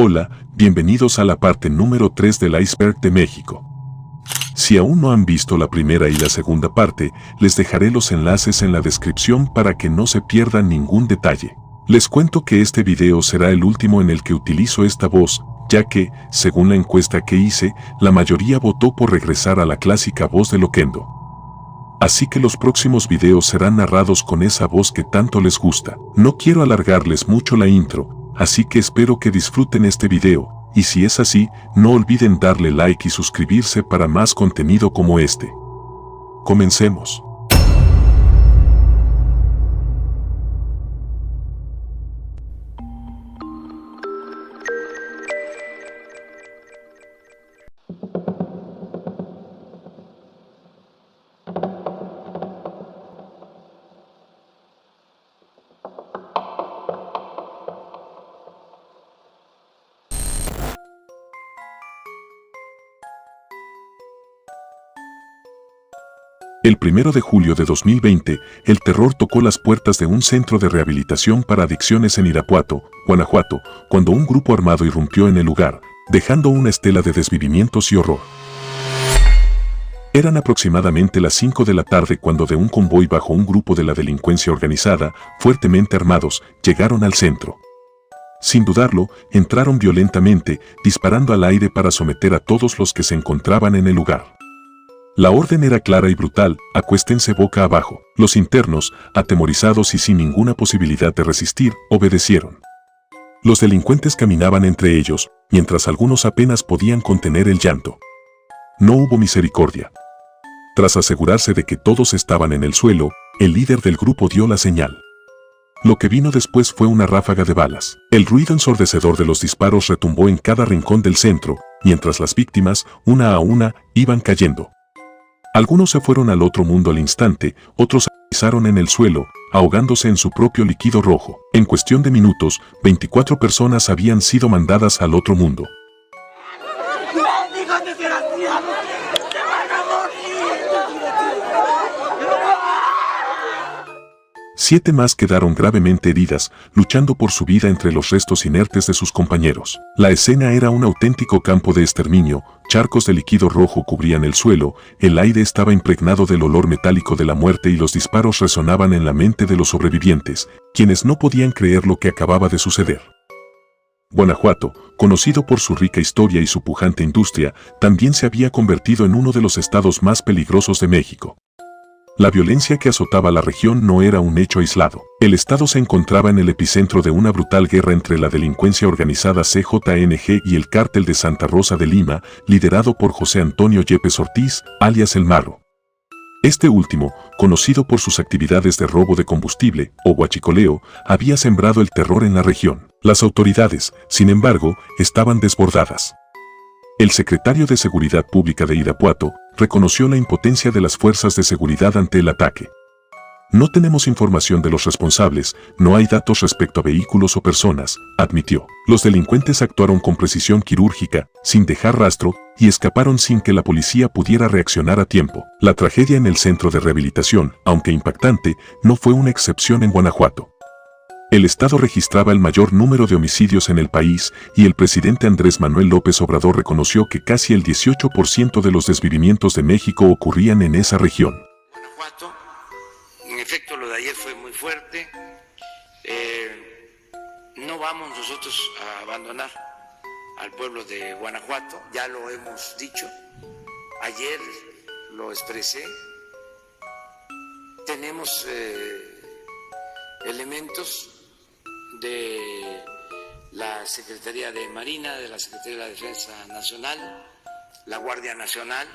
Hola, bienvenidos a la parte número 3 del Iceberg de México. Si aún no han visto la primera y la segunda parte, les dejaré los enlaces en la descripción para que no se pierdan ningún detalle. Les cuento que este video será el último en el que utilizo esta voz, ya que, según la encuesta que hice, la mayoría votó por regresar a la clásica voz de Loquendo. Así que los próximos videos serán narrados con esa voz que tanto les gusta. No quiero alargarles mucho la intro, así que espero que disfruten este video, y si es así, no olviden darle like y suscribirse para más contenido como este. Comencemos. El 1 de julio de 2020, el terror tocó las puertas de un centro de rehabilitación para adicciones en Irapuato, Guanajuato, cuando un grupo armado irrumpió en el lugar, dejando una estela de desvivimientos y horror. Eran aproximadamente las 5 de la tarde cuando de un convoy bajo un grupo de la delincuencia organizada, fuertemente armados, llegaron al centro. Sin dudarlo, entraron violentamente, disparando al aire para someter a todos los que se encontraban en el lugar. La orden era clara y brutal: acuéstense boca abajo. Los internos, atemorizados y sin ninguna posibilidad de resistir, obedecieron. Los delincuentes caminaban entre ellos, mientras algunos apenas podían contener el llanto. No hubo misericordia. Tras asegurarse de que todos estaban en el suelo, el líder del grupo dio la señal. Lo que vino después fue una ráfaga de balas. El ruido ensordecedor de los disparos retumbó en cada rincón del centro, mientras las víctimas, una a una, iban cayendo. Algunos se fueron al otro mundo al instante, otros aterrizaron en el suelo, ahogándose en su propio líquido rojo. En cuestión de minutos, 24 personas habían sido mandadas al otro mundo. Siete más quedaron gravemente heridas, luchando por su vida entre los restos inertes de sus compañeros. La escena era un auténtico campo de exterminio, charcos de líquido rojo cubrían el suelo, el aire estaba impregnado del olor metálico de la muerte y los disparos resonaban en la mente de los sobrevivientes, quienes no podían creer lo que acababa de suceder. Guanajuato, conocido por su rica historia y su pujante industria, también se había convertido en uno de los estados más peligrosos de México. La violencia que azotaba la región no era un hecho aislado. El estado se encontraba en el epicentro de una brutal guerra entre la delincuencia organizada CJNG y el cártel de Santa Rosa de Lima, liderado por José Antonio Yepes Ortiz, alias El Marro. Este último, conocido por sus actividades de robo de combustible o huachicoleo, había sembrado el terror en la región. Las autoridades, sin embargo, estaban desbordadas. El secretario de Seguridad Pública de Irapuato reconoció la impotencia de las fuerzas de seguridad ante el ataque. No tenemos información de los responsables, no hay datos respecto a vehículos o personas, admitió. Los delincuentes actuaron con precisión quirúrgica, sin dejar rastro, y escaparon sin que la policía pudiera reaccionar a tiempo. La tragedia en el centro de rehabilitación, aunque impactante, no fue una excepción en Guanajuato. El estado registraba el mayor número de homicidios en el país y el presidente Andrés Manuel López Obrador reconoció que casi el 18% de los desvivimientos de México ocurrían en esa región. Guanajuato, en efecto, lo de ayer fue muy fuerte. No vamos nosotros a abandonar al pueblo de Guanajuato, ya lo hemos dicho. Ayer lo expresé. Tenemos elementos de la Secretaría de Marina, de la Secretaría de la Defensa Nacional, la Guardia Nacional,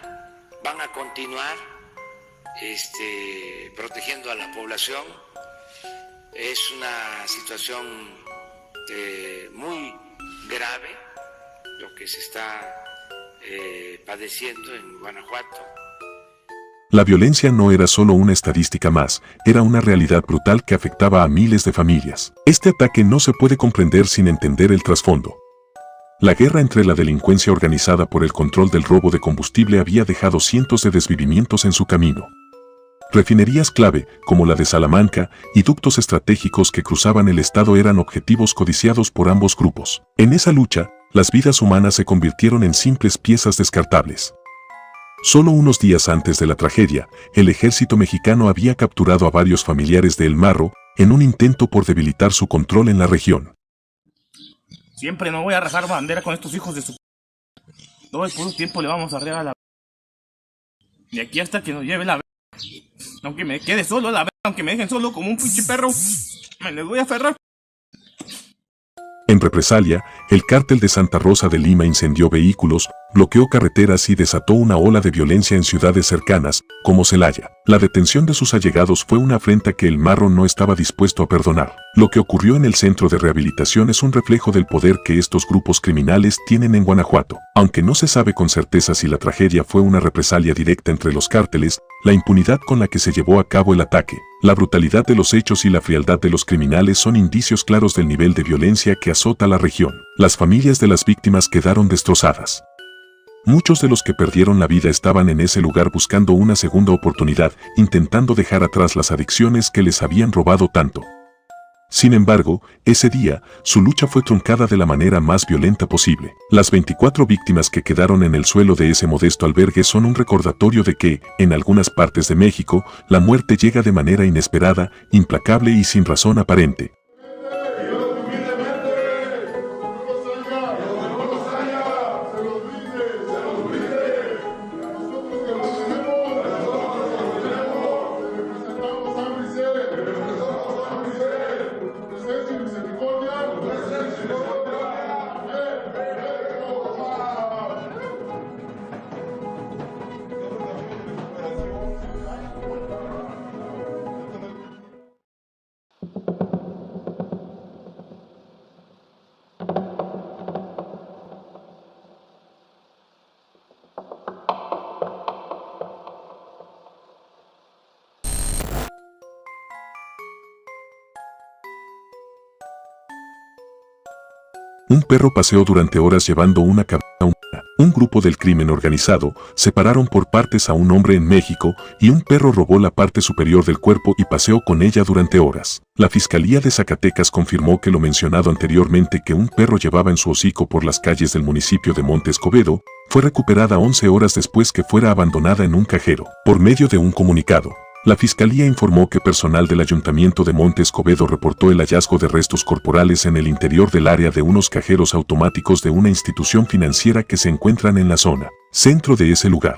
van a continuar protegiendo a la población. Es una situación muy grave lo que se está padeciendo en Guanajuato. La violencia no era solo una estadística más, era una realidad brutal que afectaba a miles de familias. Este ataque no se puede comprender sin entender el trasfondo. La guerra entre la delincuencia organizada por el control del robo de combustible había dejado cientos de desvivimientos en su camino. Refinerías clave, como la de Salamanca, y ductos estratégicos que cruzaban el estado eran objetivos codiciados por ambos grupos. En esa lucha, las vidas humanas se convirtieron en simples piezas descartables. Solo unos días antes de la tragedia, el ejército mexicano había capturado a varios familiares de El Marro en un intento por debilitar su control en la región. Siempre no voy a rajar bandera con estos hijos de su... Todo el puto tiempo le vamos a arrear a la... De aquí hasta que nos lleve la... Aunque me quede solo la... Aunque me dejen solo como un pinche perro, me les voy a aferrar. En represalia, el cártel de Santa Rosa de Lima incendió vehículos, bloqueó carreteras y desató una ola de violencia en ciudades cercanas, como Celaya. La detención de sus allegados fue una afrenta que El Marro no estaba dispuesto a perdonar. Lo que ocurrió en el centro de rehabilitación es un reflejo del poder que estos grupos criminales tienen en Guanajuato. Aunque no se sabe con certeza si la tragedia fue una represalia directa entre los cárteles, la impunidad con la que se llevó a cabo el ataque, la brutalidad de los hechos y la frialdad de los criminales son indicios claros del nivel de violencia que azota la región. Las familias de las víctimas quedaron destrozadas. Muchos de los que perdieron la vida estaban en ese lugar buscando una segunda oportunidad, intentando dejar atrás las adicciones que les habían robado tanto. Sin embargo, ese día, su lucha fue truncada de la manera más violenta posible. Las 24 víctimas que quedaron en el suelo de ese modesto albergue son un recordatorio de que, en algunas partes de México, la muerte llega de manera inesperada, implacable y sin razón aparente. Un perro paseó durante horas llevando una cabeza humana. Un grupo del crimen organizado separaron por partes a un hombre en México y un perro robó la parte superior del cuerpo y paseó con ella durante horas. La Fiscalía de Zacatecas confirmó que lo mencionado anteriormente, que un perro llevaba en su hocico por las calles del municipio de Monte Escobedo, fue recuperada 11 horas después que fuera abandonada en un cajero. Por medio de un comunicado, la Fiscalía informó que personal del Ayuntamiento de Monte Escobedo reportó el hallazgo de restos corporales en el interior del área de unos cajeros automáticos de una institución financiera que se encuentran en la zona centro de ese lugar.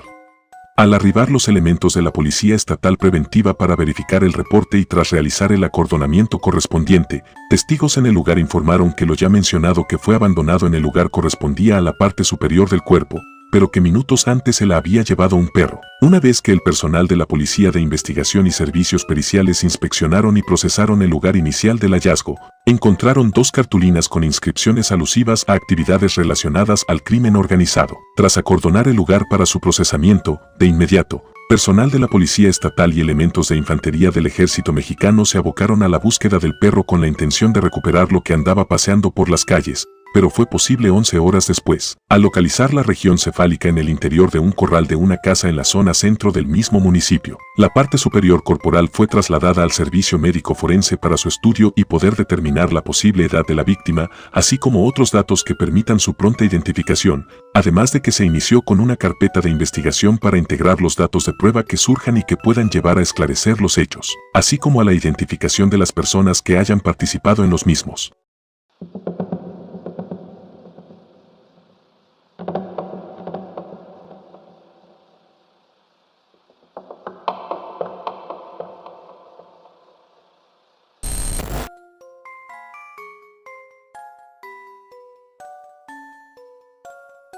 Al arribar los elementos de la Policía Estatal Preventiva para verificar el reporte y tras realizar el acordonamiento correspondiente, testigos en el lugar informaron que lo ya mencionado que fue abandonado en el lugar correspondía a la parte superior del cuerpo, pero que minutos antes se la había llevado un perro. Una vez que el personal de la Policía de Investigación y Servicios Periciales inspeccionaron y procesaron el lugar inicial del hallazgo, encontraron 2 cartulinas con inscripciones alusivas a actividades relacionadas al crimen organizado. Tras acordonar el lugar para su procesamiento, de inmediato, personal de la Policía Estatal y elementos de infantería del Ejército Mexicano se abocaron a la búsqueda del perro con la intención de recuperar lo que andaba paseando por las calles, pero fue posible 11 horas después, al localizar la región cefálica en el interior de un corral de una casa en la zona centro del mismo municipio. La parte superior corporal fue trasladada al servicio médico forense para su estudio y poder determinar la posible edad de la víctima, así como otros datos que permitan su pronta identificación, además de que se inició con una carpeta de investigación para integrar los datos de prueba que surjan y que puedan llevar a esclarecer los hechos, así como a la identificación de las personas que hayan participado en los mismos.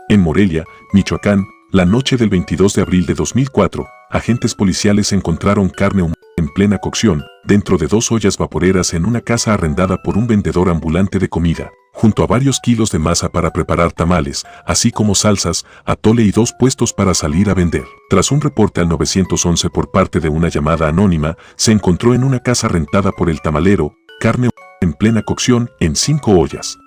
En Morelia, Michoacán, la noche del 22 de abril de 2004, agentes policiales encontraron carne humana en plena cocción, dentro de 2 ollas vaporeras en una casa arrendada por un vendedor ambulante de comida, junto a varios kilos de masa para preparar tamales, así como salsas, atole y 2 puestos para salir a vender. Tras un reporte al 911 por parte de una llamada anónima, se encontró en una casa rentada por el tamalero, carne humana en plena cocción en 5 ollas.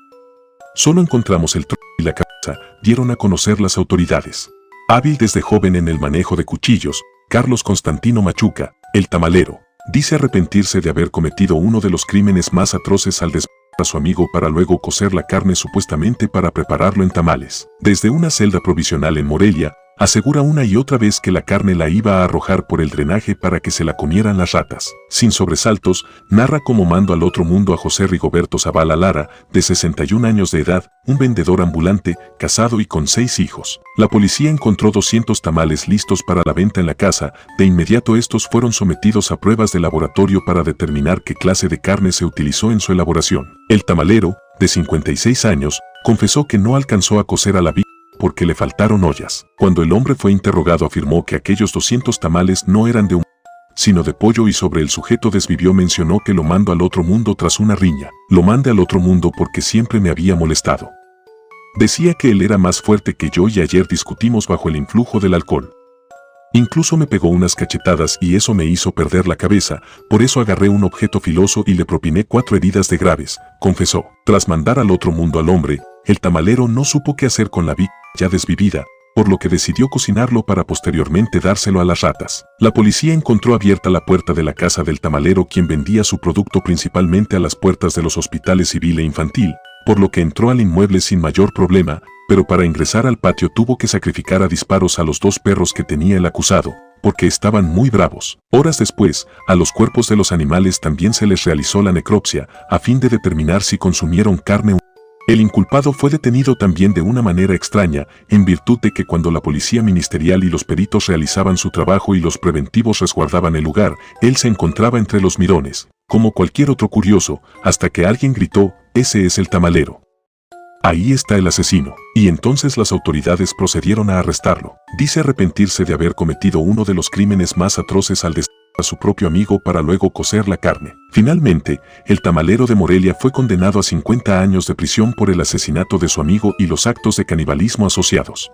Solo encontramos el tronco y la cabeza, dieron a conocer las autoridades. Hábil desde joven en el manejo de cuchillos, Carlos Constantino Machuca, el tamalero, dice arrepentirse de haber cometido uno de los crímenes más atroces al desvelar a su amigo para luego cocer la carne supuestamente para prepararlo en tamales. Desde una celda provisional en Morelia, asegura una y otra vez que la carne la iba a arrojar por el drenaje para que se la comieran las ratas. Sin sobresaltos, narra cómo mando al otro mundo a José Rigoberto Zavala Lara, de 61 años de edad, un vendedor ambulante, casado y con 6 hijos. La policía encontró 200 tamales listos para la venta en la casa. De inmediato estos fueron sometidos a pruebas de laboratorio para determinar qué clase de carne se utilizó en su elaboración. El tamalero, de 56 años, confesó que no alcanzó a cocer a la víctima porque le faltaron ollas. Cuando el hombre fue interrogado afirmó que aquellos 200 tamales no eran de un sino de pollo, y sobre el sujeto desvivió mencionó que lo mando al otro mundo tras una riña. Lo mandé al otro mundo porque siempre me había molestado. Decía que él era más fuerte que yo y ayer discutimos bajo el influjo del alcohol. Incluso me pegó unas cachetadas y eso me hizo perder la cabeza, por eso agarré un objeto filoso y le propiné 4 heridas de graves, confesó. Tras mandar al otro mundo al hombre, el tamalero no supo qué hacer con la víctima ya desvivida, por lo que decidió cocinarlo para posteriormente dárselo a las ratas. La policía encontró abierta la puerta de la casa del tamalero, quien vendía su producto principalmente a las puertas de los hospitales civil e infantil, por lo que entró al inmueble sin mayor problema, pero para ingresar al patio tuvo que sacrificar a disparos a los 2 perros que tenía el acusado, porque estaban muy bravos. Horas después, a los cuerpos de los animales también se les realizó la necropsia, a fin de determinar si consumieron carne. El inculpado fue detenido también de una manera extraña, en virtud de que cuando la policía ministerial y los peritos realizaban su trabajo y los preventivos resguardaban el lugar, él se encontraba entre los mirones, como cualquier otro curioso, hasta que alguien gritó: «Ese es el tamalero. Ahí está el asesino», y entonces las autoridades procedieron a arrestarlo. Dice arrepentirse de haber cometido uno de los crímenes más atroces al destruir a su propio amigo para luego cocer la carne. Finalmente, el tamalero de Morelia fue condenado a 50 años de prisión por el asesinato de su amigo y los actos de canibalismo asociados.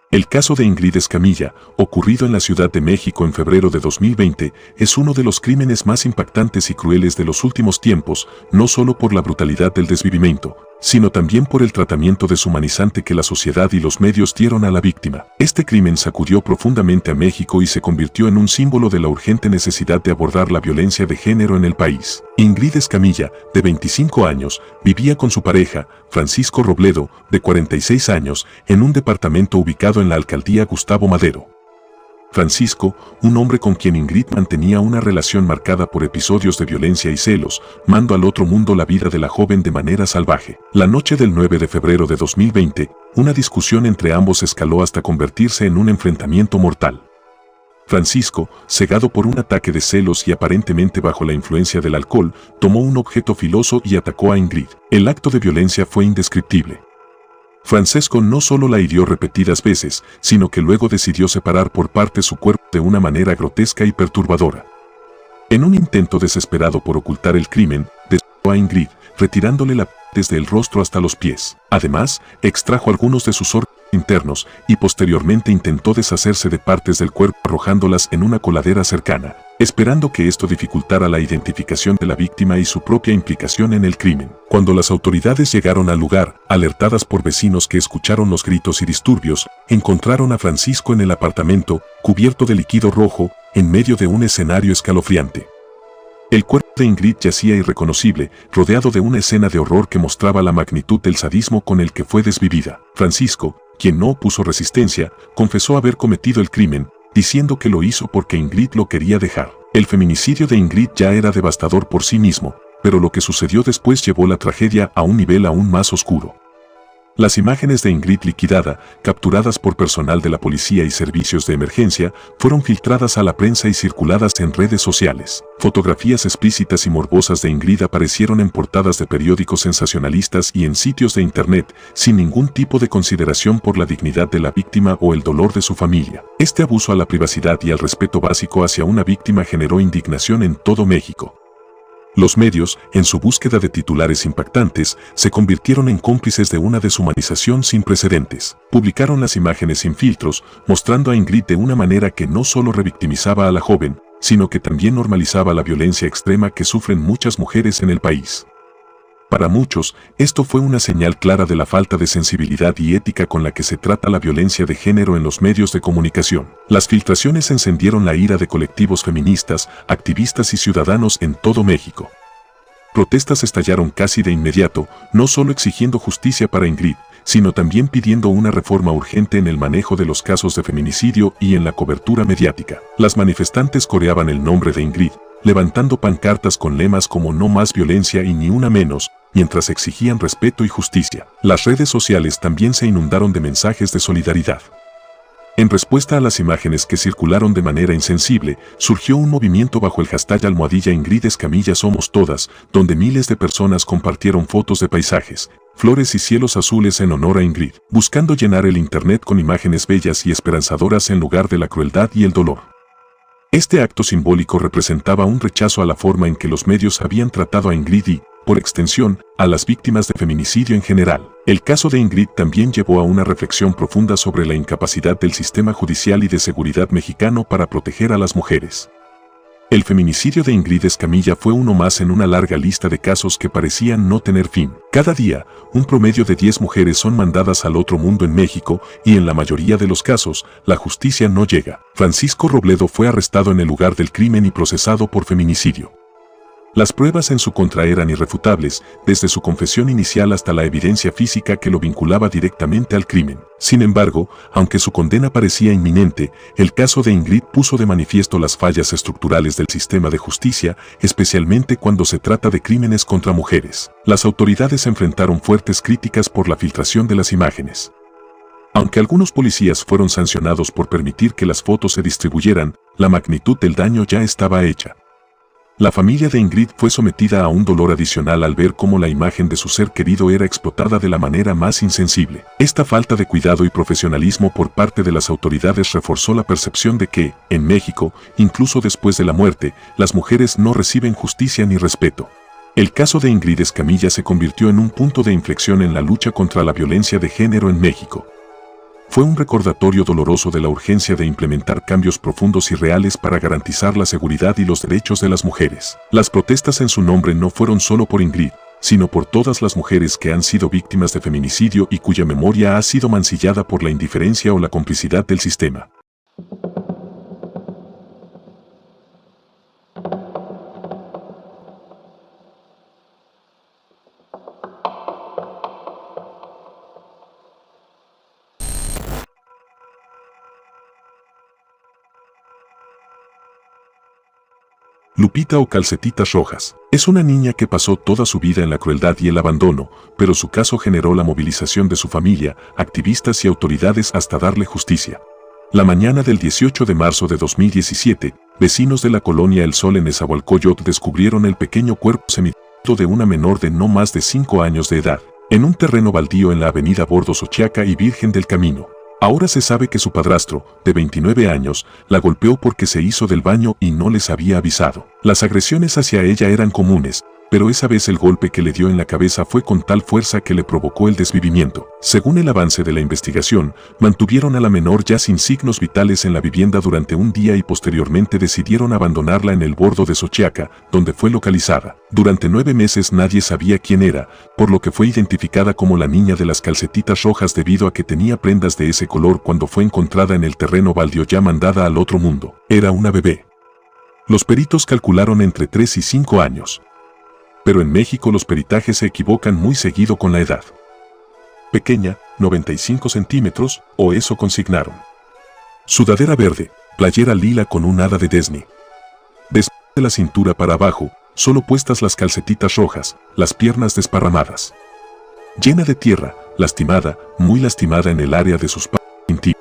El caso de Ingrid Escamilla, ocurrido en la Ciudad de México en febrero de 2020, es uno de los crímenes más impactantes y crueles de los últimos tiempos, no solo por la brutalidad del desvivimiento, sino también por el tratamiento deshumanizante que la sociedad y los medios dieron a la víctima. Este crimen sacudió profundamente a México y se convirtió en un símbolo de la urgente necesidad de abordar la violencia de género en el país. Ingrid Escamilla, de 25 años, vivía con su pareja, Francisco Robledo, de 46 años, en un departamento ubicado en la alcaldía Gustavo Madero. Francisco, un hombre con quien Ingrid mantenía una relación marcada por episodios de violencia y celos, mandó al otro mundo la vida de la joven de manera salvaje. La noche del 9 de febrero de 2020, una discusión entre ambos escaló hasta convertirse en un enfrentamiento mortal. Francisco, cegado por un ataque de celos y aparentemente bajo la influencia del alcohol, tomó un objeto filoso y atacó a Ingrid. El acto de violencia fue indescriptible. Francisco no solo la hirió repetidas veces, sino que luego decidió separar por partes su cuerpo de una manera grotesca y perturbadora. En un intento desesperado por ocultar el crimen, destruyó a Ingrid, retirándole la piel desde el rostro hasta los pies. Además, extrajo algunos de sus órganos internos y posteriormente intentó deshacerse de partes del cuerpo arrojándolas en una coladera cercana, esperando que esto dificultara la identificación de la víctima y su propia implicación en el crimen. Cuando las autoridades llegaron al lugar, alertadas por vecinos que escucharon los gritos y disturbios, encontraron a Francisco en el apartamento, cubierto de líquido rojo, en medio de un escenario escalofriante. El cuerpo de Ingrid yacía irreconocible, rodeado de una escena de horror que mostraba la magnitud del sadismo con el que fue desvivida. Francisco, quien no opuso resistencia, confesó haber cometido el crimen, diciendo que lo hizo porque Ingrid lo quería dejar. El feminicidio de Ingrid ya era devastador por sí mismo, pero lo que sucedió después llevó la tragedia a un nivel aún más oscuro. Las imágenes de Ingrid liquidada, capturadas por personal de la policía y servicios de emergencia, fueron filtradas a la prensa y circuladas en redes sociales. Fotografías explícitas y morbosas de Ingrid aparecieron en portadas de periódicos sensacionalistas y en sitios de internet, sin ningún tipo de consideración por la dignidad de la víctima o el dolor de su familia. Este abuso a la privacidad y al respeto básico hacia una víctima generó indignación en todo México. Los medios, en su búsqueda de titulares impactantes, se convirtieron en cómplices de una deshumanización sin precedentes. Publicaron las imágenes sin filtros, mostrando a Ingrid de una manera que no solo revictimizaba a la joven, sino que también normalizaba la violencia extrema que sufren muchas mujeres en el país. Para muchos, esto fue una señal clara de la falta de sensibilidad y ética con la que se trata la violencia de género en los medios de comunicación. Las filtraciones encendieron la ira de colectivos feministas, activistas y ciudadanos en todo México. Protestas estallaron casi de inmediato, no solo exigiendo justicia para Ingrid, sino también pidiendo una reforma urgente en el manejo de los casos de feminicidio y en la cobertura mediática. Las manifestantes coreaban el nombre de Ingrid, levantando pancartas con lemas como "No más violencia y ni una menos", mientras exigían respeto y justicia. Las redes sociales también se inundaron de mensajes de solidaridad. En respuesta a las imágenes que circularon de manera insensible, surgió un movimiento bajo el hashtag #Ingrid Escamilla Somos Todas, donde miles de personas compartieron fotos de paisajes, flores y cielos azules en honor a Ingrid, buscando llenar el internet con imágenes bellas y esperanzadoras en lugar de la crueldad y el dolor. Este acto simbólico representaba un rechazo a la forma en que los medios habían tratado a Ingrid y, por extensión, a las víctimas de feminicidio en general. El caso de Ingrid también llevó a una reflexión profunda sobre la incapacidad del sistema judicial y de seguridad mexicano para proteger a las mujeres. El feminicidio de Ingrid Escamilla fue uno más en una larga lista de casos que parecían no tener fin. Cada día, un promedio de 10 mujeres son mandadas al otro mundo en México y en la mayoría de los casos, la justicia no llega. Francisco Robledo fue arrestado en el lugar del crimen y procesado por feminicidio. Las pruebas en su contra eran irrefutables, desde su confesión inicial hasta la evidencia física que lo vinculaba directamente al crimen. Sin embargo, aunque su condena parecía inminente, el caso de Ingrid puso de manifiesto las fallas estructurales del sistema de justicia, especialmente cuando se trata de crímenes contra mujeres. Las autoridades enfrentaron fuertes críticas por la filtración de las imágenes. Aunque algunos policías fueron sancionados por permitir que las fotos se distribuyeran, la magnitud del daño ya estaba hecha. La familia de Ingrid fue sometida a un dolor adicional al ver cómo la imagen de su ser querido era explotada de la manera más insensible. Esta falta de cuidado y profesionalismo por parte de las autoridades reforzó la percepción de que, en México, incluso después de la muerte, las mujeres no reciben justicia ni respeto. El caso de Ingrid Escamilla se convirtió en un punto de inflexión en la lucha contra la violencia de género en México. Fue un recordatorio doloroso de la urgencia de implementar cambios profundos y reales para garantizar la seguridad y los derechos de las mujeres. Las protestas en su nombre no fueron solo por Ingrid, sino por todas las mujeres que han sido víctimas de feminicidio y cuya memoria ha sido mancillada por la indiferencia o la complicidad del sistema. Lupita o Calcetitas Rojas. Es una niña que pasó toda su vida en la crueldad y el abandono, pero su caso generó la movilización de su familia, activistas y autoridades hasta darle justicia. La mañana del 18 de marzo de 2017, vecinos de la colonia El Sol en Nezahualcóyotl descubrieron el pequeño cuerpo semimuerto de una menor de no más de 5 años de edad, en un terreno baldío en la avenida Bordo Xochiaca y Virgen del Camino. Ahora se sabe que su padrastro, de 29 años, la golpeó porque se hizo del baño y no les había avisado. Las agresiones hacia ella eran comunes, pero esa vez el golpe que le dio en la cabeza fue con tal fuerza que le provocó el desvivimiento. Según el avance de la investigación, mantuvieron a la menor ya sin signos vitales en la vivienda durante un día y posteriormente decidieron abandonarla en el Bordo de Xochiaca, donde fue localizada. Durante 9 meses nadie sabía quién era, por lo que fue identificada como la niña de las calcetitas rojas debido a que tenía prendas de ese color cuando fue encontrada en el terreno baldío ya mandada al otro mundo. Era una bebé. Los peritos calcularon entre 3 y 5 años. Pero en México los peritajes se equivocan muy seguido con la edad. Pequeña, 95 centímetros, o eso consignaron. Sudadera verde, playera lila con un hada de Disney. Después de la cintura para abajo, solo puestas las calcetitas rojas, las piernas desparramadas. Llena de tierra, lastimada, muy lastimada en el área de sus partes íntimas.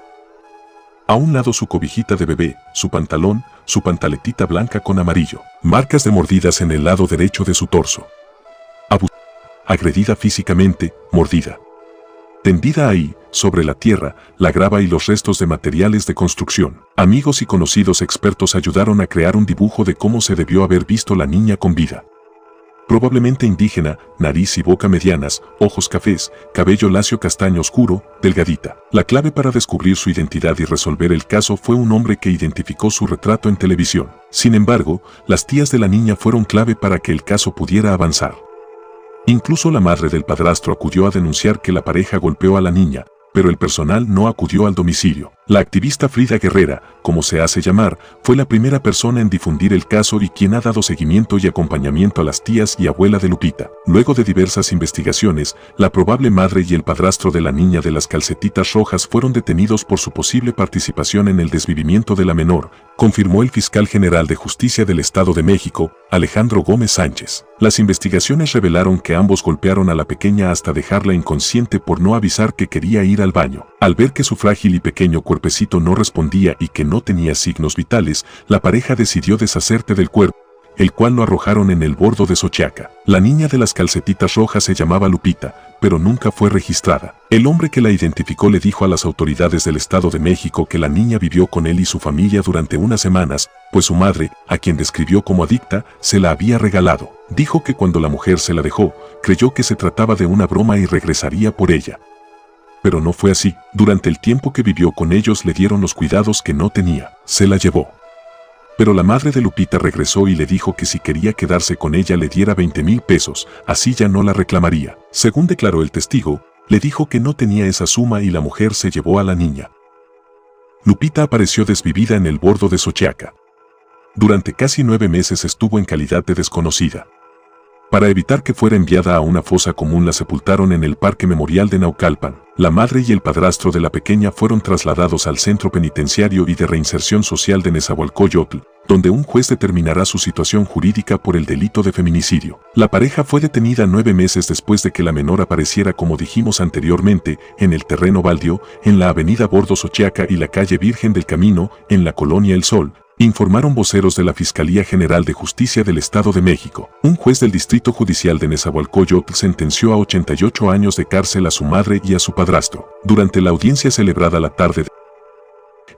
A un lado su cobijita de bebé, su pantalón, su pantaletita blanca con amarillo. Marcas de mordidas en el lado derecho de su torso. Abusada, agredida físicamente, mordida. Tendida ahí, sobre la tierra, la grava y los restos de materiales de construcción. Amigos y conocidos expertos ayudaron a crear un dibujo de cómo se debió haber visto la niña con vida. probablemente indígena, nariz y boca medianas, ojos cafés, cabello lacio castaño oscuro, delgadita. La clave para descubrir su identidad y resolver el caso fue un hombre que identificó su retrato en televisión. Sin embargo, las tías de la niña fueron clave para que el caso pudiera avanzar. Incluso la madre del padrastro acudió a denunciar que la pareja golpeó a la niña, pero el personal no acudió al domicilio. La activista Frida Guerrera, como se hace llamar, fue la primera persona en difundir el caso y quien ha dado seguimiento y acompañamiento a las tías y abuela de Lupita. Luego de diversas investigaciones, la probable madre y el padrastro de la niña de las calcetitas rojas fueron detenidos por su posible participación en el desvivimiento de la menor, confirmó el fiscal general de Justicia del Estado de México, Alejandro Gómez Sánchez. Las investigaciones revelaron que ambos golpearon a la pequeña hasta dejarla inconsciente por no avisar que quería ir al baño. Al ver que su frágil y pequeño cuerpecito no respondía y que no tenía signos vitales, la pareja decidió deshacerse del cuerpo, el cual lo arrojaron en el bordo de Xochiaca. La niña de las calcetitas rojas se llamaba Lupita, pero nunca fue registrada. El hombre que la identificó le dijo a las autoridades del Estado de México que la niña vivió con él y su familia durante unas semanas, pues su madre, a quien describió como adicta, se la había regalado. Dijo que cuando la mujer se la dejó, creyó que se trataba de una broma y regresaría por ella. Pero no fue así. Durante el tiempo que vivió con ellos le dieron los cuidados que no tenía. Se la llevó. Pero la madre de Lupita regresó y le dijo que si quería quedarse con ella le diera 20,000 pesos, así ya no la reclamaría. Según declaró el testigo, le dijo que no tenía esa suma y la mujer se llevó a la niña. Lupita apareció desvivida en el bordo de Xochiaca. Durante casi 9 meses estuvo en calidad de desconocida. Para evitar que fuera enviada a una fosa común la sepultaron en el Parque Memorial de Naucalpan. La madre y el padrastro de la pequeña fueron trasladados al Centro Penitenciario y de Reinserción Social de Nezahualcóyotl, donde un juez determinará su situación jurídica por el delito de feminicidio. La pareja fue detenida 9 meses después de que la menor apareciera, como dijimos anteriormente, en el terreno baldío, en la avenida Bordo Xochiaca y la calle Virgen del Camino, en la colonia El Sol, informaron voceros de la Fiscalía General de Justicia del Estado de México. Un juez del Distrito Judicial de Nezahualcóyotl sentenció a 88 años de cárcel a su madre y a su padrastro. Durante la audiencia celebrada la tarde,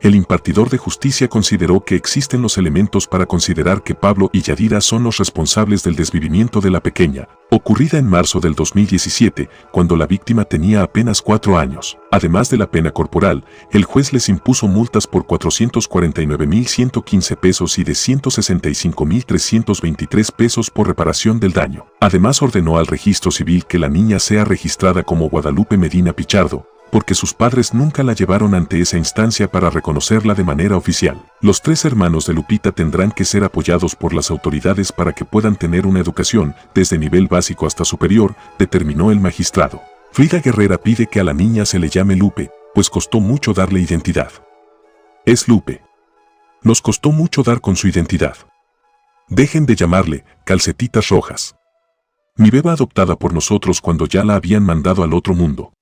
el impartidor de justicia consideró que existen los elementos para considerar que Pablo y Yadira son los responsables del desvivimiento de la pequeña, ocurrida en marzo del 2017, cuando la víctima tenía apenas 4 años. Además de la pena corporal, el juez les impuso multas por 449,115 pesos y de 165,323 pesos por reparación del daño. Además ordenó al registro civil que la niña sea registrada como Guadalupe Medina Pichardo, porque sus padres nunca la llevaron ante esa instancia para reconocerla de manera oficial. Los 3 hermanos de Lupita tendrán que ser apoyados por las autoridades para que puedan tener una educación, desde nivel básico hasta superior, determinó el magistrado. Frida Guerrera pide que a la niña se le llame Lupe, pues costó mucho darle identidad. Es Lupe. Nos costó mucho dar con su identidad. Dejen de llamarle calcetitas rojas. Mi beba adoptada por nosotros cuando ya la habían mandado al otro mundo.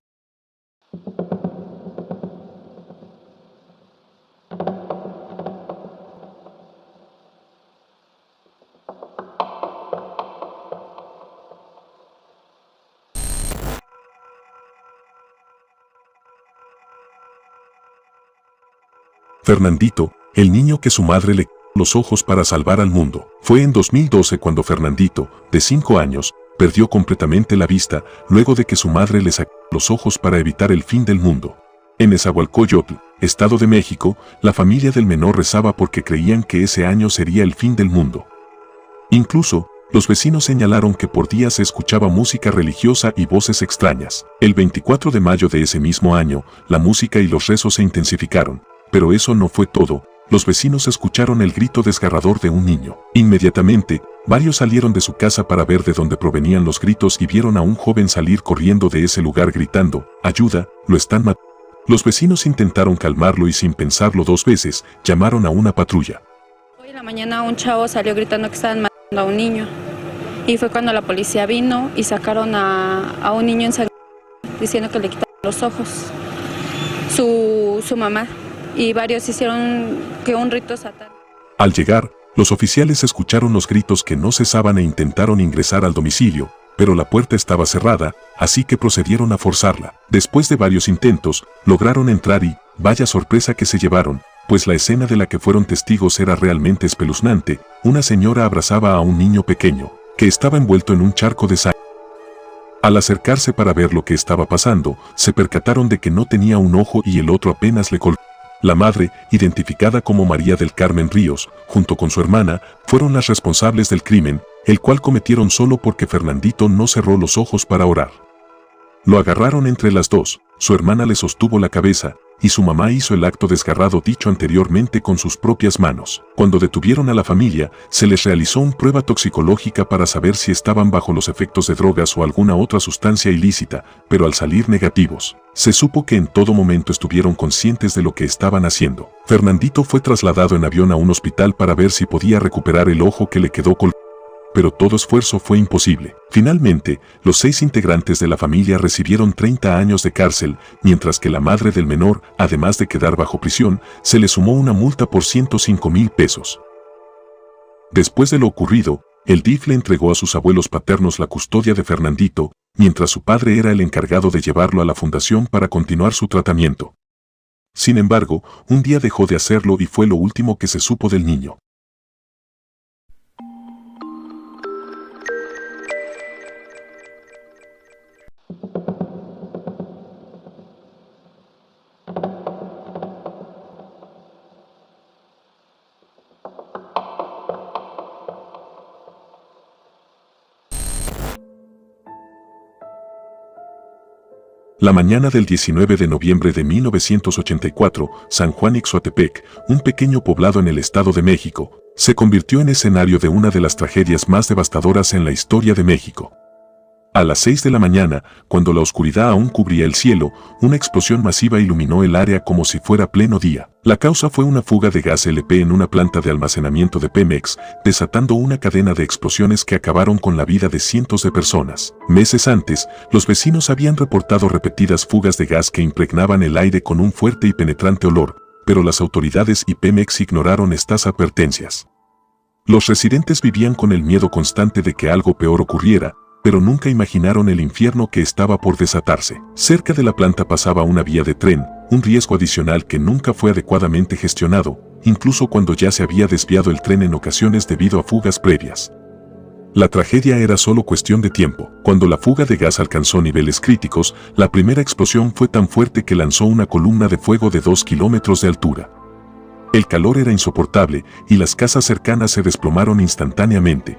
Fernandito, el niño que su madre le quitó los ojos para salvar al mundo. Fue en 2012 cuando Fernandito, de 5 años, perdió completamente la vista luego de que su madre le sacó los ojos para evitar el fin del mundo. En Nezahualcóyotl, Estado de México, la familia del menor rezaba porque creían que ese año sería el fin del mundo. Incluso, los vecinos señalaron que por días se escuchaba música religiosa y voces extrañas. El 24 de mayo de ese mismo año, la música y los rezos se intensificaron. Pero eso no fue todo. Los vecinos escucharon el grito desgarrador de un niño. Inmediatamente, varios salieron de su casa para ver de dónde provenían los gritos y vieron a un joven salir corriendo de ese lugar gritando: «¡Ayuda! ¡Lo están matando!». Los vecinos intentaron calmarlo y sin pensarlo 2 veces, llamaron a una patrulla. Hoy en la mañana un chavo salió gritando que estaban matando a un niño. Y fue cuando la policía vino y sacaron a un niño ensangrentado diciendo que le quitaron los ojos. Su mamá. Y varios hicieron que un rito satánico. Al llegar, los oficiales escucharon los gritos que no cesaban e intentaron ingresar al domicilio, pero la puerta estaba cerrada, así que procedieron a forzarla. Después de varios intentos, lograron entrar y, vaya sorpresa que se llevaron, pues la escena de la que fueron testigos era realmente espeluznante. Una señora abrazaba a un niño pequeño. que estaba envuelto en un charco de sangre. Al acercarse para ver lo que estaba pasando, se percataron de que no tenía un ojo y el otro apenas le colgaba. La madre, identificada como María del Carmen Ríos, junto con su hermana, fueron las responsables del crimen, el cual cometieron solo porque Fernandito no cerró los ojos para orar. Lo agarraron entre las dos, su hermana le sostuvo la cabeza, y su mamá hizo el acto desgarrado dicho anteriormente con sus propias manos. Cuando detuvieron a la familia, se les realizó una prueba toxicológica para saber si estaban bajo los efectos de drogas o alguna otra sustancia ilícita, pero al salir negativos, se supo que en todo momento estuvieron conscientes de lo que estaban haciendo. Fernandito fue trasladado en avión a un hospital para ver si podía recuperar el ojo que le quedó colgado, pero todo esfuerzo fue imposible. Finalmente, los 6 integrantes de la familia recibieron 30 años de cárcel, mientras que la madre del menor, además de quedar bajo prisión, se le sumó una multa por 105,000 pesos. Después de lo ocurrido, el DIF le entregó a sus abuelos paternos la custodia de Fernandito, mientras su padre era el encargado de llevarlo a la fundación para continuar su tratamiento. Sin embargo, un día dejó de hacerlo y fue lo último que se supo del niño. La mañana del 19 de noviembre de 1984, San Juan Ixhuatepec, un pequeño poblado en el Estado de México, se convirtió en escenario de una de las tragedias más devastadoras en la historia de México. A las 6 de la mañana, cuando la oscuridad aún cubría el cielo, una explosión masiva iluminó el área como si fuera pleno día. La causa fue una fuga de gas LP en una planta de almacenamiento de Pemex, desatando una cadena de explosiones que acabaron con la vida de cientos de personas. Meses antes, los vecinos habían reportado repetidas fugas de gas que impregnaban el aire con un fuerte y penetrante olor, pero las autoridades y Pemex ignoraron estas advertencias. Los residentes vivían con el miedo constante de que algo peor ocurriera, pero nunca imaginaron el infierno que estaba por desatarse. Cerca de la planta pasaba una vía de tren, un riesgo adicional que nunca fue adecuadamente gestionado, incluso cuando ya se había desviado el tren en ocasiones debido a fugas previas. La tragedia era solo cuestión de tiempo. Cuando la fuga de gas alcanzó niveles críticos, la primera explosión fue tan fuerte que lanzó una columna de fuego de 2 kilómetros de altura. El calor era insoportable y las casas cercanas se desplomaron instantáneamente.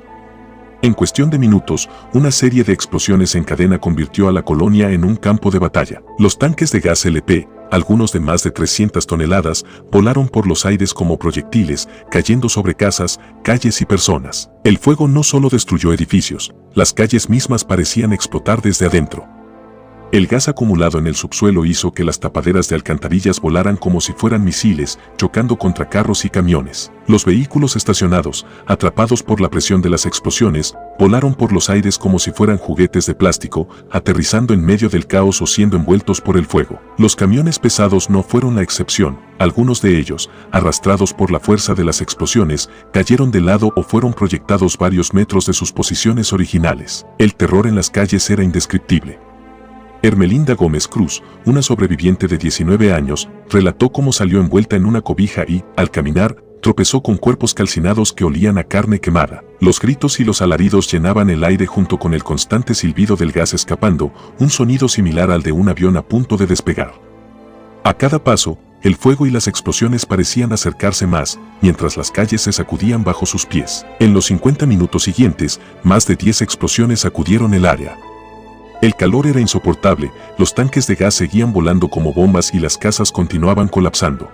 En cuestión de minutos, una serie de explosiones en cadena convirtió a la colonia en un campo de batalla. Los tanques de gas LP, algunos de más de 300 toneladas, volaron por los aires como proyectiles, cayendo sobre casas, calles y personas. El fuego no solo destruyó edificios, las calles mismas parecían explotar desde adentro. El gas acumulado en el subsuelo hizo que las tapaderas de alcantarillas volaran como si fueran misiles, chocando contra carros y camiones. Los vehículos estacionados, atrapados por la presión de las explosiones, volaron por los aires como si fueran juguetes de plástico, aterrizando en medio del caos o siendo envueltos por el fuego. Los camiones pesados no fueron la excepción. Algunos de ellos, arrastrados por la fuerza de las explosiones, cayeron de lado o fueron proyectados varios metros de sus posiciones originales. El terror en las calles era indescriptible. Hermelinda Gómez Cruz, una sobreviviente de 19 años, relató cómo salió envuelta en una cobija y, al caminar, tropezó con cuerpos calcinados que olían a carne quemada. Los gritos y los alaridos llenaban el aire junto con el constante silbido del gas escapando, un sonido similar al de un avión a punto de despegar. A cada paso, el fuego y las explosiones parecían acercarse más, mientras las calles se sacudían bajo sus pies. En los 50 minutos siguientes, más de 10 explosiones sacudieron el área. El calor era insoportable, los tanques de gas seguían volando como bombas y las casas continuaban colapsando.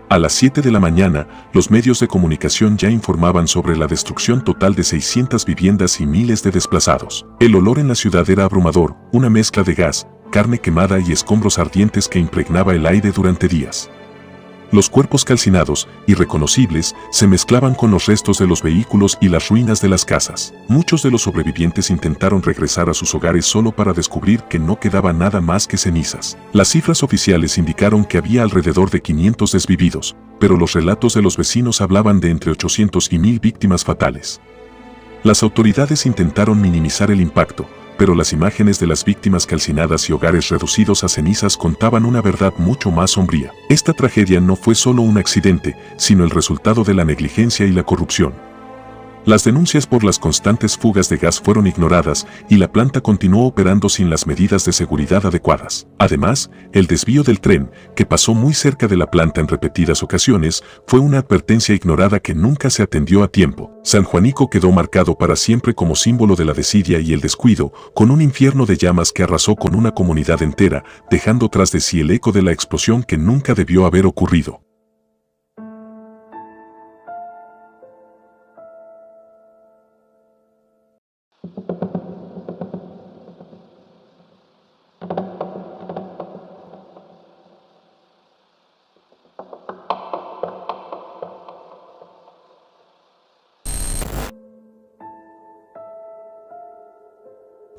A las 7 de la mañana, los medios de comunicación ya informaban sobre la destrucción total de 600 viviendas y miles de desplazados. El olor en la ciudad era abrumador, una mezcla de gas, carne quemada y escombros ardientes que impregnaba el aire durante días. Los cuerpos calcinados, irreconocibles, se mezclaban con los restos de los vehículos y las ruinas de las casas. Muchos de los sobrevivientes intentaron regresar a sus hogares solo para descubrir que no quedaba nada más que cenizas. Las cifras oficiales indicaron que había alrededor de 500 desvividos, pero los relatos de los vecinos hablaban de entre 800 y 1000 víctimas fatales. Las autoridades intentaron minimizar el impacto, pero las imágenes de las víctimas calcinadas y hogares reducidos a cenizas contaban una verdad mucho más sombría. Esta tragedia no fue solo un accidente, sino el resultado de la negligencia y la corrupción. Las denuncias por las constantes fugas de gas fueron ignoradas y la planta continuó operando sin las medidas de seguridad adecuadas. Además, el desvío del tren, que pasó muy cerca de la planta en repetidas ocasiones, fue una advertencia ignorada que nunca se atendió a tiempo. San Juanico quedó marcado para siempre como símbolo de la desidia y el descuido, con un infierno de llamas que arrasó con una comunidad entera, dejando tras de sí el eco de la explosión que nunca debió haber ocurrido.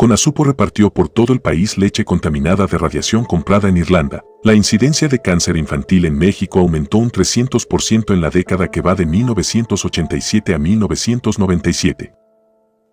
Conasupo repartió por todo el país leche contaminada de radiación comprada en Irlanda. La incidencia de cáncer infantil en México aumentó un 300% en la década que va de 1987 a 1997.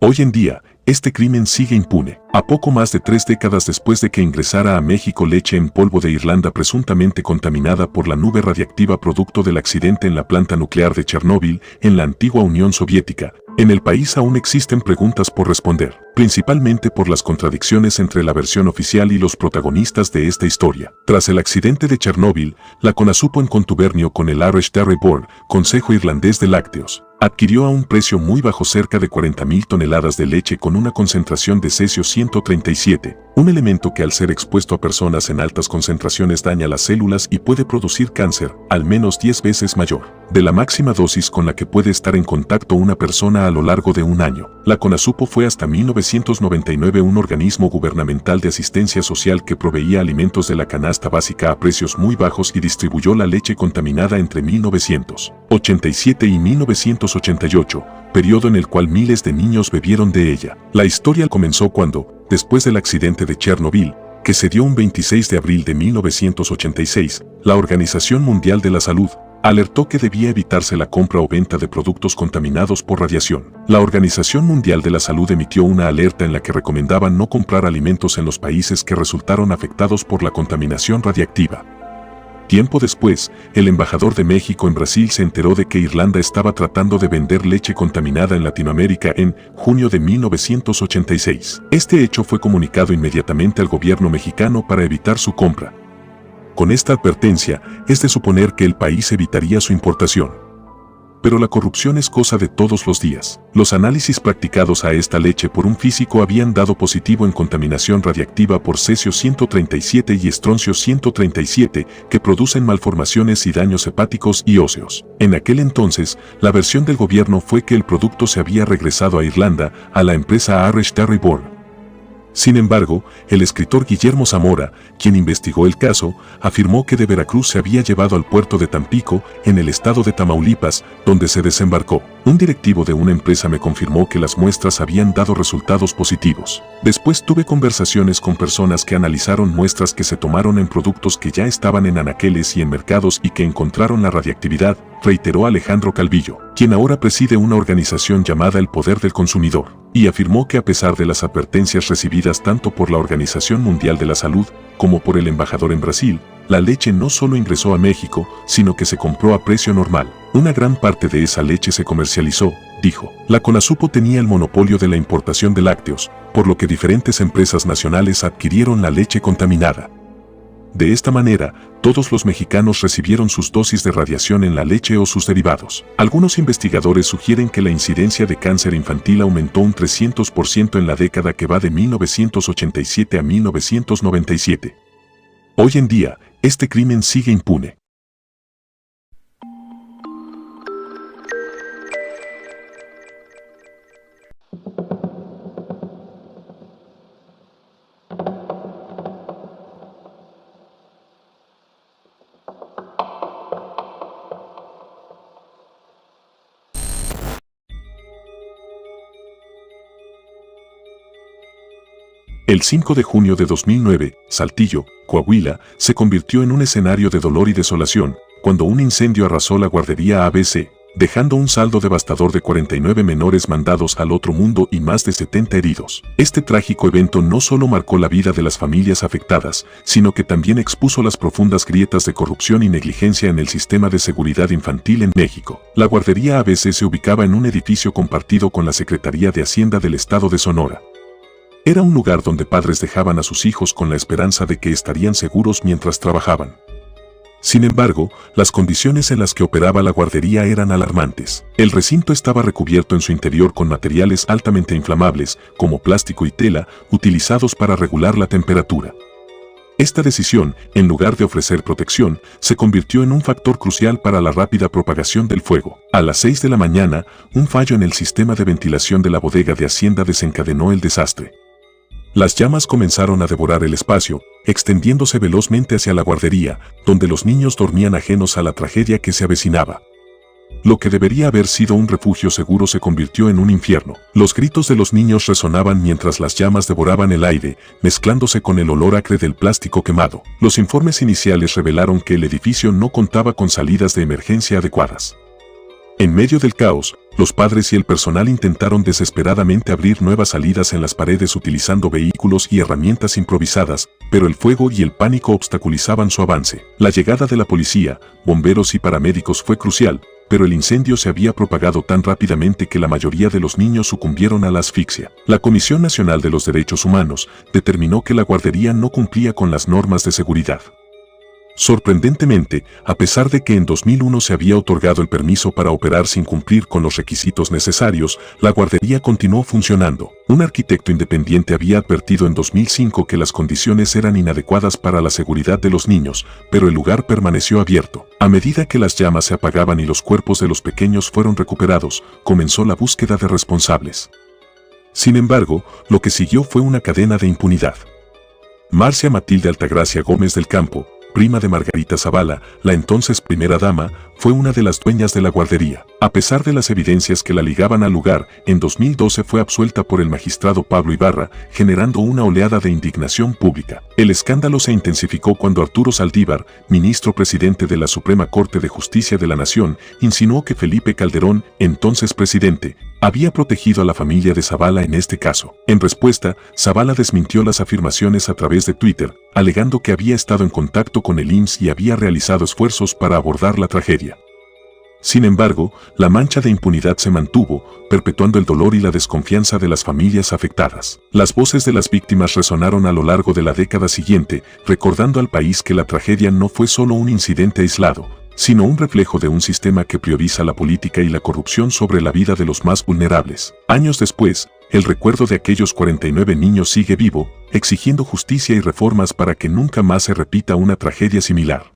Hoy en día, este crimen sigue impune. A poco más de 3 décadas después de que ingresara a México leche en polvo de Irlanda presuntamente contaminada por la nube radiactiva producto del accidente en la planta nuclear de Chernóbil en la antigua Unión Soviética, en el país aún existen preguntas por responder, principalmente por las contradicciones entre la versión oficial y los protagonistas de esta historia. Tras el accidente de Chernóbil, la Conasupo en contubernio con el Irish Dairy Board, Consejo Irlandés de Lácteos, adquirió a un precio muy bajo cerca de 40.000 toneladas de leche con una concentración de cesio 137, un elemento que al ser expuesto a personas en altas concentraciones daña las células y puede producir cáncer, al menos 10 veces mayor, de la máxima dosis con la que puede estar en contacto una persona a lo largo de un año. La Conasupo fue hasta 1999 un organismo gubernamental de asistencia social que proveía alimentos de la canasta básica a precios muy bajos y distribuyó la leche contaminada entre 1987 y 1988, periodo en el cual miles de niños bebieron de ella. La historia comenzó cuando, después del accidente de Chernobyl, que se dio un 26 de abril de 1986, la Organización Mundial de la Salud alertó que debía evitarse la compra o venta de productos contaminados por radiación. La Organización Mundial de la Salud emitió una alerta en la que recomendaba no comprar alimentos en los países que resultaron afectados por la contaminación radiactiva. Tiempo después, el embajador de México en Brasil se enteró de que Irlanda estaba tratando de vender leche contaminada en Latinoamérica en junio de 1986. Este hecho fue comunicado inmediatamente al gobierno mexicano para evitar su compra. Con esta advertencia, es de suponer que el país evitaría su importación. Pero la corrupción es cosa de todos los días. Los análisis practicados a esta leche por un físico habían dado positivo en contaminación radiactiva por cesio 137 y estroncio 137, que producen malformaciones y daños hepáticos y óseos. En aquel entonces, la versión del gobierno fue que el producto se había regresado a Irlanda, a la empresa Irish Dairy Board. Sin embargo, el escritor Guillermo Zamora, quien investigó el caso, afirmó que de Veracruz se había llevado al puerto de Tampico, en el estado de Tamaulipas, donde se desembarcó. Un directivo de una empresa me confirmó que las muestras habían dado resultados positivos. Después tuve conversaciones con personas que analizaron muestras que se tomaron en productos que ya estaban en anaqueles y en mercados y que encontraron la radiactividad, reiteró Alejandro Calvillo, quien ahora preside una organización llamada El Poder del Consumidor, y afirmó que a pesar de las advertencias recibidas tanto por la Organización Mundial de la Salud como por el embajador en Brasil, la leche no solo ingresó a México, sino que se compró a precio normal. Una gran parte de esa leche se comercializó, dijo. La Conasupo tenía el monopolio de la importación de lácteos, por lo que diferentes empresas nacionales adquirieron la leche contaminada. De esta manera, todos los mexicanos recibieron sus dosis de radiación en la leche o sus derivados. Algunos investigadores sugieren que la incidencia de cáncer infantil aumentó un 300% en la década que va de 1987 a 1997. Hoy en día, este crimen sigue impune. El 5 de junio de 2009, Saltillo, Coahuila, se convirtió en un escenario de dolor y desolación, cuando un incendio arrasó la guardería ABC, dejando un saldo devastador de 49 menores mandados al otro mundo y más de 70 heridos. Este trágico evento no solo marcó la vida de las familias afectadas, sino que también expuso las profundas grietas de corrupción y negligencia en el sistema de seguridad infantil en México. La guardería ABC se ubicaba en un edificio compartido con la Secretaría de Hacienda del Estado de Sonora. Era un lugar donde padres dejaban a sus hijos con la esperanza de que estarían seguros mientras trabajaban. Sin embargo, las condiciones en las que operaba la guardería eran alarmantes. El recinto estaba recubierto en su interior con materiales altamente inflamables, como plástico y tela, utilizados para regular la temperatura. Esta decisión, en lugar de ofrecer protección, se convirtió en un factor crucial para la rápida propagación del fuego. A las 6 de la mañana, un fallo en el sistema de ventilación de la bodega de Hacienda desencadenó el desastre. Las llamas comenzaron a devorar el espacio, extendiéndose velozmente hacia la guardería, donde los niños dormían ajenos a la tragedia que se avecinaba. Lo que debería haber sido un refugio seguro se convirtió en un infierno. Los gritos de los niños resonaban mientras las llamas devoraban el aire, mezclándose con el olor acre del plástico quemado. Los informes iniciales revelaron que el edificio no contaba con salidas de emergencia adecuadas. En medio del caos, los padres y el personal intentaron desesperadamente abrir nuevas salidas en las paredes utilizando vehículos y herramientas improvisadas, pero el fuego y el pánico obstaculizaban su avance. La llegada de la policía, bomberos y paramédicos fue crucial, pero el incendio se había propagado tan rápidamente que la mayoría de los niños sucumbieron a la asfixia. La Comisión Nacional de los Derechos Humanos determinó que la guardería no cumplía con las normas de seguridad. Sorprendentemente, a pesar de que en 2001 se había otorgado el permiso para operar sin cumplir con los requisitos necesarios, la guardería continuó funcionando. Un arquitecto independiente había advertido en 2005 que las condiciones eran inadecuadas para la seguridad de los niños, pero el lugar permaneció abierto. A medida que las llamas se apagaban y los cuerpos de los pequeños fueron recuperados, comenzó la búsqueda de responsables. Sin embargo, lo que siguió fue una cadena de impunidad. Marcia Matilde Altagracia Gómez del Campo, prima de Margarita Zavala, la entonces primera dama, fue una de las dueñas de la guardería. A pesar de las evidencias que la ligaban al lugar, en 2012 fue absuelta por el magistrado Pablo Ibarra, generando una oleada de indignación pública. El escándalo se intensificó cuando Arturo Saldívar, ministro presidente de la Suprema Corte de Justicia de la Nación, insinuó que Felipe Calderón, entonces presidente, había protegido a la familia de Zavala en este caso. En respuesta, Zavala desmintió las afirmaciones a través de Twitter, alegando que había estado en contacto con el IMSS y había realizado esfuerzos para abordar la tragedia. Sin embargo, la mancha de impunidad se mantuvo, perpetuando el dolor y la desconfianza de las familias afectadas. Las voces de las víctimas resonaron a lo largo de la década siguiente, recordando al país que la tragedia no fue solo un incidente aislado, sino un reflejo de un sistema que prioriza la política y la corrupción sobre la vida de los más vulnerables. Años después, el recuerdo de aquellos 49 niños sigue vivo, exigiendo justicia y reformas para que nunca más se repita una tragedia similar.